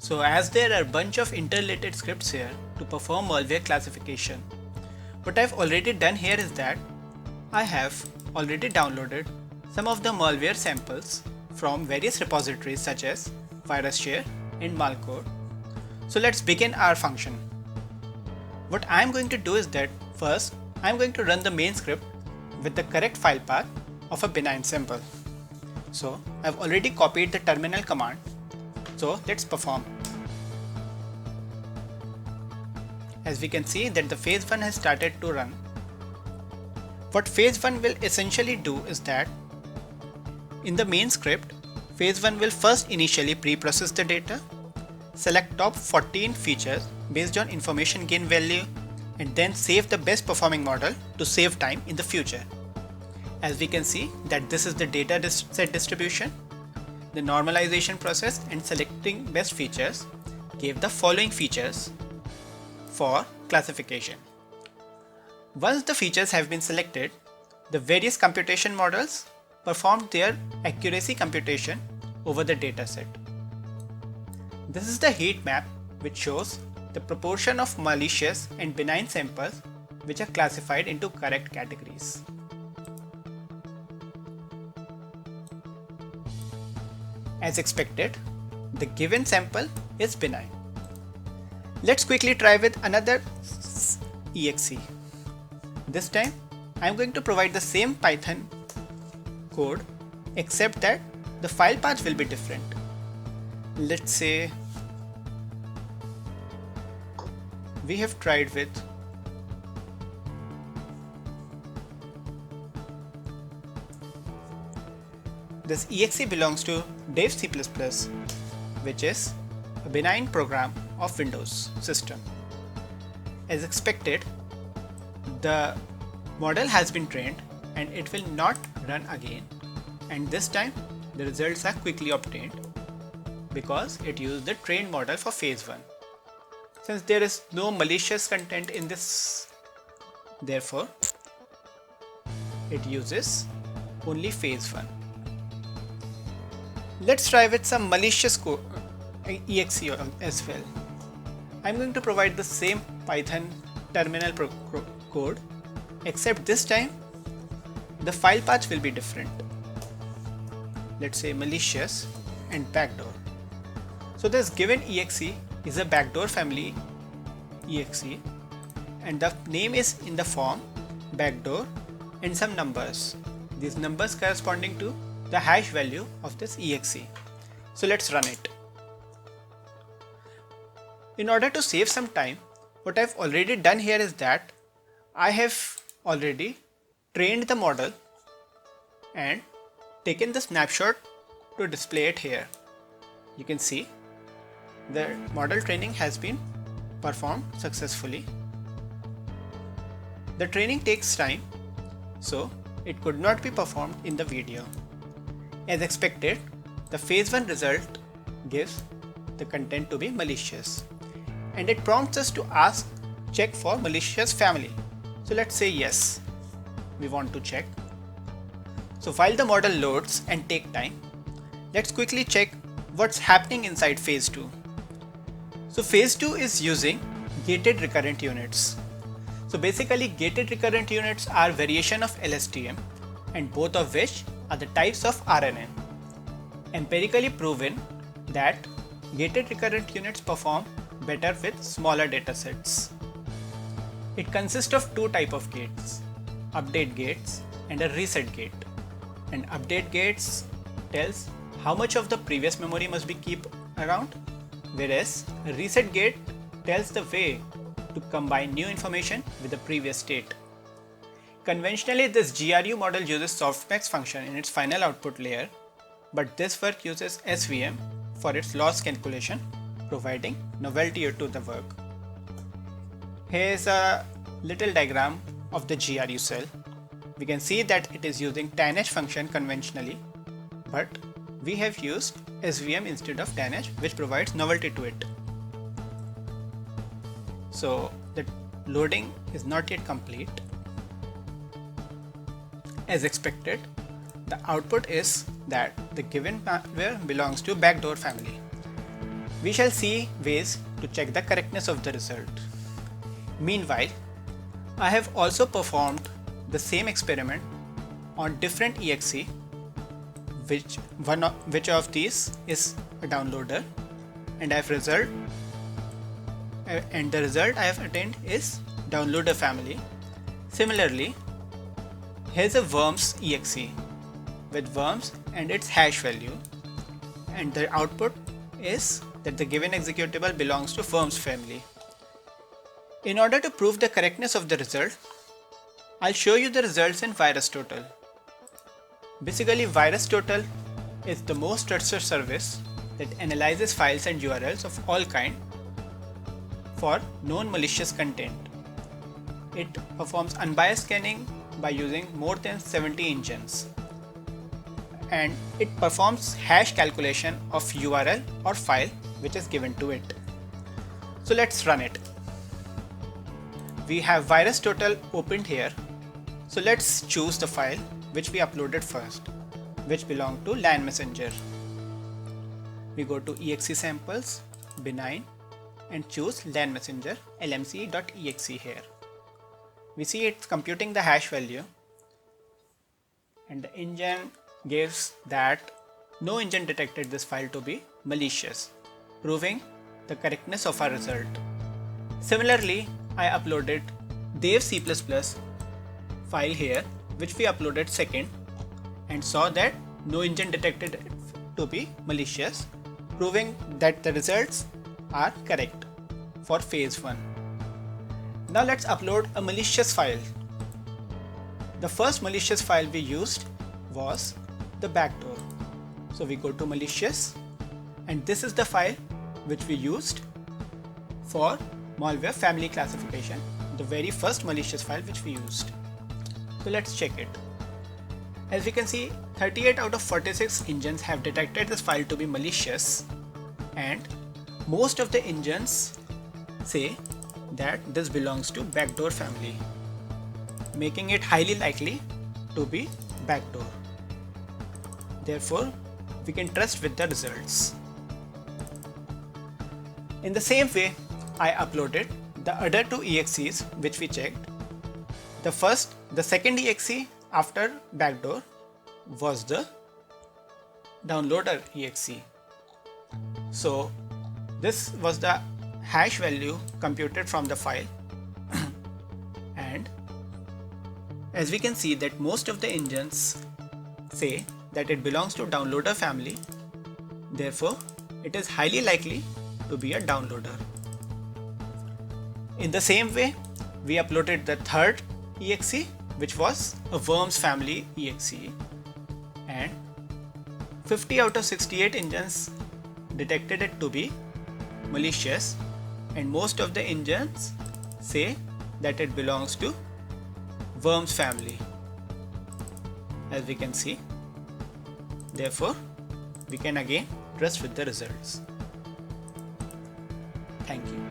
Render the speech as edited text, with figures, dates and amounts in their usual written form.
So as there are a bunch of interrelated scripts here to perform malware classification, what I've already done here is that I have already downloaded some of the malware samples from various repositories such as VirusShare and Malcode. So let's begin our function. What I'm going to do is that first I'm going to run the main script with the correct file path of a benign sample. So I've already copied the terminal command. So let's perform. As we can see that the phase 1 has started to run. What phase 1 will essentially do is that in the main script, phase 1 will first initially pre-process the data, select top 14 features based on information gain value, and then save the best performing model to save time in the future. As we can see that this is the data set distribution. The normalization process and selecting best features gave the following features for classification. Once the features have been selected, the various computation models performed their accuracy computation over the dataset. This is the heat map which shows the proportion of malicious and benign samples which are classified into correct categories. As expected, the given sample is benign. Let's quickly try with another exe. This time, I'm going to provide the same Python code except that the file path will be different. Let's say we have tried with this exe belongs to Dev C++, which is a benign program of Windows system. As expected, the model has been trained and it will not run again, and this time the results are quickly obtained because it used the trained model for phase 1. Since there is no malicious content in this, therefore it uses only phase 1. Let's try with some malicious exe as well. I'm going to provide the same Python terminal code, except this time the file path will be different. Let's say malicious and backdoor. So this given exe is a backdoor family exe, and the name is in the form backdoor and some numbers. These numbers corresponding to the hash value of this exe. So let's run it. In order to save some time, what I've already done here is that I have already trained the model and taken the snapshot to display it here. You can see the model training has been performed successfully. The training takes time, so it could not be performed in the video. As expected, the phase 1 result gives the content to be malicious, and it prompts us to check for malicious family. So let's say yes, we want to check. So while the model loads and take time, let's quickly check what's happening inside phase 2. So phase 2 is using gated recurrent units. So basically gated recurrent units are variation of LSTM, and both of which are the types of RNN. Empirically proven that gated recurrent units perform better with smaller datasets. It consists of two types of gates, update gates and a reset gate. And update gates tells how much of the previous memory must be kept around, whereas a reset gate tells the way to combine new information with the previous state. Conventionally, this GRU model uses softmax function in its final output layer, but this work uses SVM for its loss calculation, providing novelty to the work. Here is a little diagram of the GRU cell. We can see that it is using tanh function conventionally, but we have used SVM instead of tanh, which provides novelty to it. So the loading is not yet complete. As expected, the output is that the given malware belongs to backdoor family. We shall see ways to check the correctness of the result. Meanwhile, I have also performed the same experiment on different exe, which of these is a downloader, and the result I have attained is downloader family. Similarly, here's a worms exe with worms and its hash value, and the output is that the given executable belongs to worms family. In order to prove the correctness of the result, I'll show you the results in VirusTotal. Basically, VirusTotal is the most trusted service that analyzes files and URLs of all kind for known malicious content. It performs unbiased scanning by using more than 70 engines, and it performs hash calculation of URL or file which is given to it. So let's run it. We have VirusTotal opened here. So let's choose the file which we uploaded first, which belonged to LAN Messenger. We go to exe samples, benign, and choose LAN Messenger lmc.exe here. We see it's computing the hash value, and the engine gives that no engine detected this file to be malicious, proving the correctness of our result. Similarly, I uploaded Dev C++ file here, which we uploaded second, and saw that no engine detected it to be malicious, proving that the results are correct for phase 1. Now let's upload a malicious file. The first malicious file we used was the backdoor. So we go to malicious, and this is the file which we used for malware family classification, the very first malicious file which we used. So let's check it. As we can see, 38 out of 46 engines have detected this file to be malicious, and most of the engines say that this belongs to backdoor family, making it highly likely to be backdoor. Therefore, we can trust with the results. In the same way, I uploaded the other two exes which we checked. The second exe after backdoor was the downloader exe. So this was the hash value computed from the file and as we can see that most of the engines say that it belongs to downloader family, therefore it is highly likely to be a downloader. In the same way, we uploaded the third exe, which was a worms family exe, and 50 out of 68 engines detected it to be malicious, and most of the engines say that it belongs to worms family, as we can see. Therefore, we can again trust with the results. Thank you.